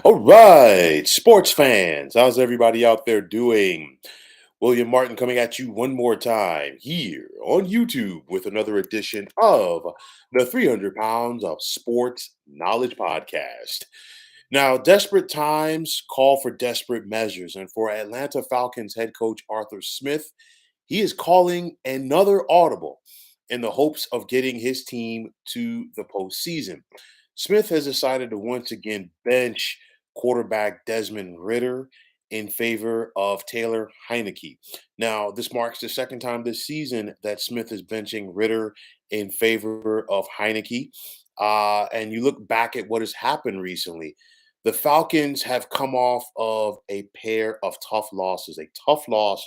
All right, sports fans, how's everybody out there doing? William Martin coming at you one more time here on YouTube with another edition of the 300 Pounds of Sports Knowledge Podcast. Now, desperate times call for desperate measures, and for Atlanta Falcons head coach Arthur Smith, he is calling another audible in the hopes of getting his team to the postseason. Smith has decided to once again bench quarterback Desmond Ridder in favor of Taylor Heineke. Now, this marks the second time this season that Smith is benching Ridder in favor of Heineke. And you look back at what has happened recently. The Falcons have come off of a pair of tough losses. A tough loss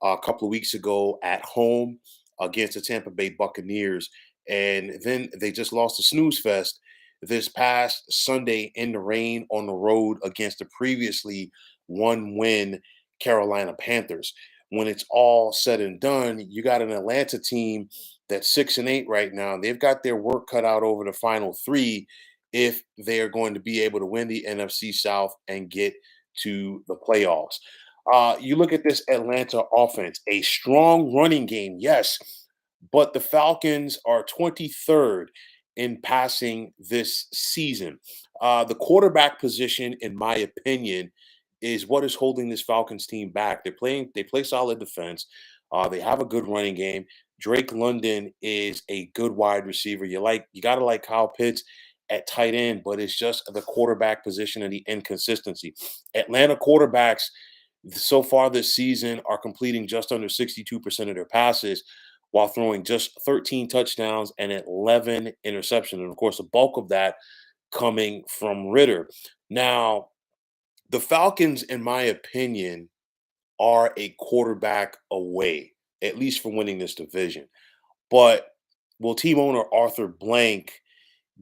a couple of weeks ago at home against the Tampa Bay Buccaneers, and then they just lost to snooze fest this past Sunday in the rain on the road against the previously one-win Carolina Panthers. When it's all said and done, you got an Atlanta team that's 6-8 right now. They've got their work cut out over the final three if they are going to be able to win the NFC South and get to the playoffs. You look at this Atlanta offense, a strong running game, yes, but the Falcons are 23rd in passing this season. The quarterback position, in my opinion, is what is holding this Falcons team back. They play solid defense. They have a good running game. Drake London is a good wide receiver. You gotta like Kyle Pitts at tight end, but it's just the quarterback position and the inconsistency. Atlanta quarterbacks so far this season are completing just under 62% of their passes while throwing just 13 touchdowns and 11 interceptions. And of course, the bulk of that coming from Ritter. Now, the Falcons, in my opinion, are a quarterback away, at least for winning this division. But will team owner Arthur Blank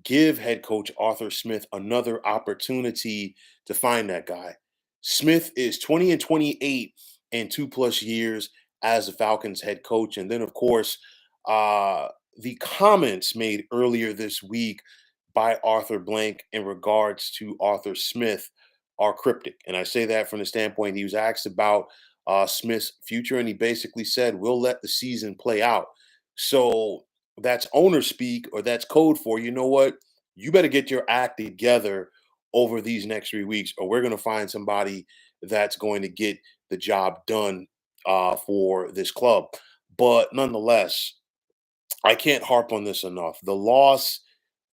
give head coach Arthur Smith another opportunity to find that guy? Smith is 20 and 28 in 2+ years as the Falcons head coach. And then, of course, uh, the comments made earlier this week by Arthur Blank in regards to Arthur Smith are cryptic. And I say that from the standpoint he was asked about Smith's future, and he basically said, "We'll let the season play out." So that's owner speak, or that's code for, you know what? You better get your act together over these next 3 weeks, or we're going to find somebody that's going to get the job done for this club. But nonetheless, I can't harp on this enough. The loss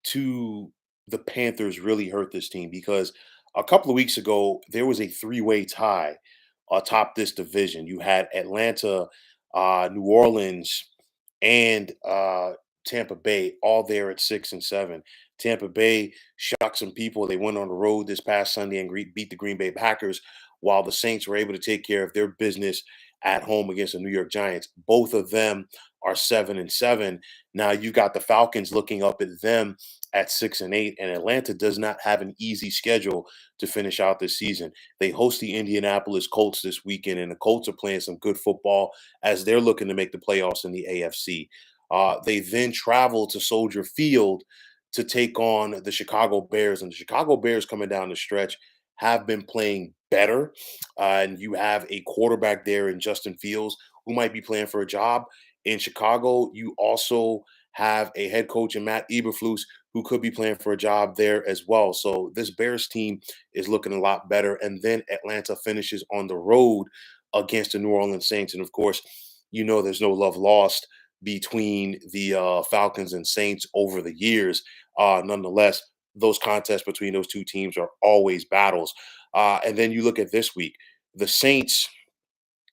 to the Panthers really hurt this team because a couple of weeks ago, there was a three-way tie atop this division. You had Atlanta, New Orleans, and Tampa Bay all there at 6-7. Tampa Bay shocked some people. They went on the road this past Sunday and beat the Green Bay Packers, while the Saints were able to take care of their business at home against the New York Giants. Both of them are 7-7. Now you got the Falcons looking up at them at 6-8, and Atlanta does not have an easy schedule to finish out this season. They host the Indianapolis Colts this weekend, and the Colts are playing some good football as they're looking to make the playoffs in the AFC. They then travel to Soldier Field to take on the Chicago Bears, and the Chicago Bears coming down the stretch have been playing better. And you have a quarterback there in Justin Fields who might be playing for a job in Chicago. You also have a head coach in Matt Eberflus who could be playing for a job there as well. So this Bears team is looking a lot better. And then Atlanta finishes on the road against the New Orleans Saints. And of course, there's no love lost between the Falcons and Saints over the years. Nonetheless, those contests between those two teams are always battles. And then you look at this week, the Saints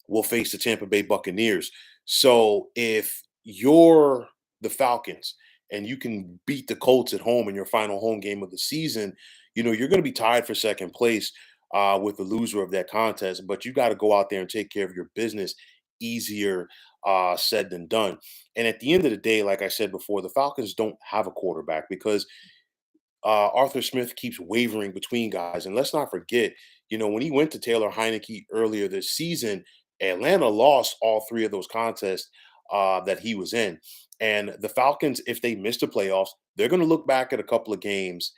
will face the Tampa Bay Buccaneers. So if you're the Falcons and you can beat the Colts at home in your final home game of the season, you're going to be tied for second place with the loser of that contest. But you got to go out there and take care of your business. Easier said than done. And at the end of the day, like I said before, the Falcons don't have a quarterback because Arthur Smith keeps wavering between guys. And let's not forget, when he went to Taylor Heineke earlier this season, Atlanta lost all three of those contests that he was in. And the Falcons, if they miss the playoffs, they're going to look back at a couple of games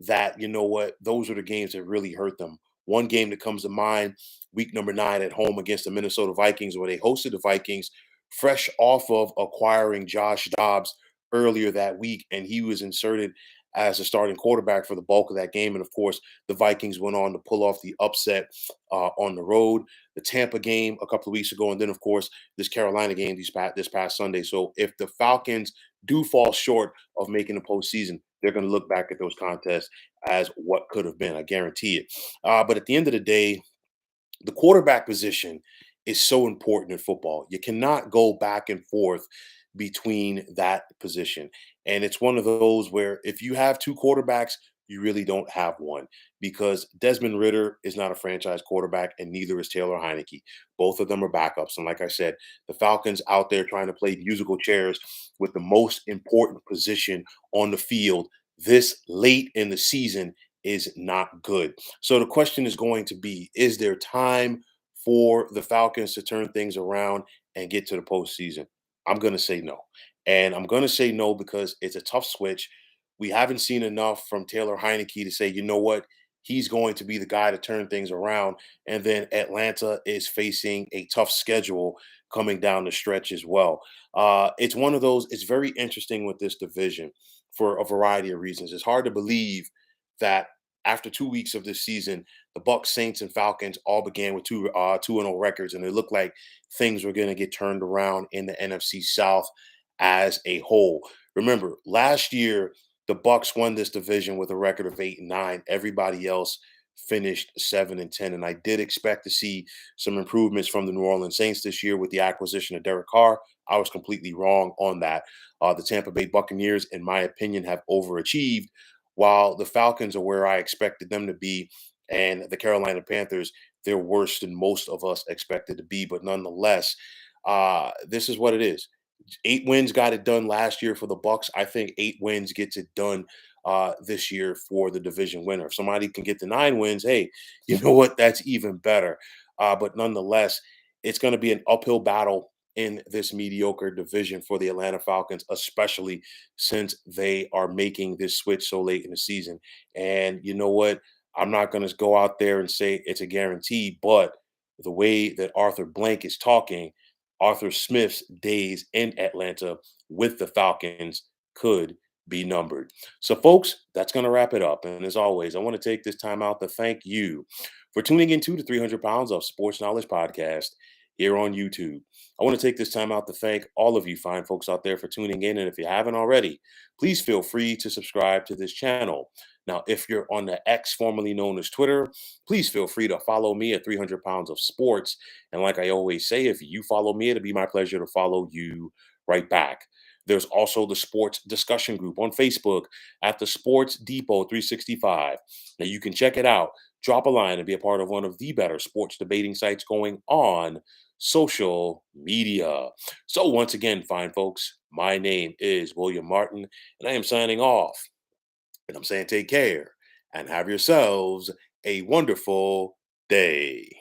that, you know what, those are the games that really hurt them. One game that comes to mind, week number 9 at home against the Minnesota Vikings, where they hosted the Vikings fresh off of acquiring Josh Dobbs earlier that week, and he was inserted as a starting quarterback for the bulk of that game. And of course, the Vikings went on to pull off the upset on the road. The Tampa game a couple of weeks ago, and then of course this Carolina game this past Sunday. So if the Falcons do fall short of making the postseason, they're going to look back at those contests as what could have been. I guarantee it. But at the end of the day, the quarterback position is so important in football. You cannot go back and forth between that position. And it's one of those where if you have two quarterbacks, you really don't have one, because Desmond Ridder is not a franchise quarterback and neither is Taylor Heineke. Both of them are backups. And like I said, the Falcons out there trying to play musical chairs with the most important position on the field this late in the season is not good. So the question is going to be, is there time for the Falcons to turn things around and get to the postseason? I'm going to say no. And I'm going to say no because it's a tough switch. We haven't seen enough from Taylor Heineke to say, you know what, he's going to be the guy to turn things around. And then Atlanta is facing a tough schedule coming down the stretch as well. It's one of those, it's very interesting with this division for a variety of reasons. It's hard to believe that after 2 weeks of this season, the Bucks, Saints, and Falcons all began with 2-0 records, and it looked like things were going to get turned around in the NFC South as a whole. Remember, last year the Bucks won this division with a record of 8-9. Everybody else finished 7-10, and I did expect to see some improvements from the New Orleans Saints this year with the acquisition of Derek Carr. I was completely wrong on that. The Tampa Bay Buccaneers, in my opinion, have overachieved, while the Falcons are where I expected them to be, and the Carolina Panthers, they're worse than most of us expected to be. But nonetheless, this is what it is. 8 wins got it done last year for the Bucks. I think 8 wins gets it done this year for the division winner. If somebody can get to 9 wins, hey, you know what? That's even better. But nonetheless, it's going to be an uphill battle in this mediocre division for the Atlanta Falcons, especially since they are making this switch so late in the season. And you know what? I'm not going to go out there and say it's a guarantee, but the way that Arthur Blank is talking, Arthur Smith's days in Atlanta with the Falcons could be numbered. So, folks, that's going to wrap it up. And as always, I want to take this time out to thank you for tuning into the 300 Pounds of Sports Knowledge podcast here on YouTube. I want to take this time out to thank all of you fine folks out there for tuning in. And if you haven't already, please feel free to subscribe to this channel. Now, if you're on the X, formerly known as Twitter, please feel free to follow me at 300 Pounds of Sports. And like I always say, if you follow me, it'll be my pleasure to follow you right back. There's also the sports discussion group on Facebook at the Sports Depot 365. Now you can check it out, drop a line, and be a part of one of the better sports debating sites going on social media. So once again, fine folks, my name is William Martin, and I am signing off. And I'm saying take care and have yourselves a wonderful day.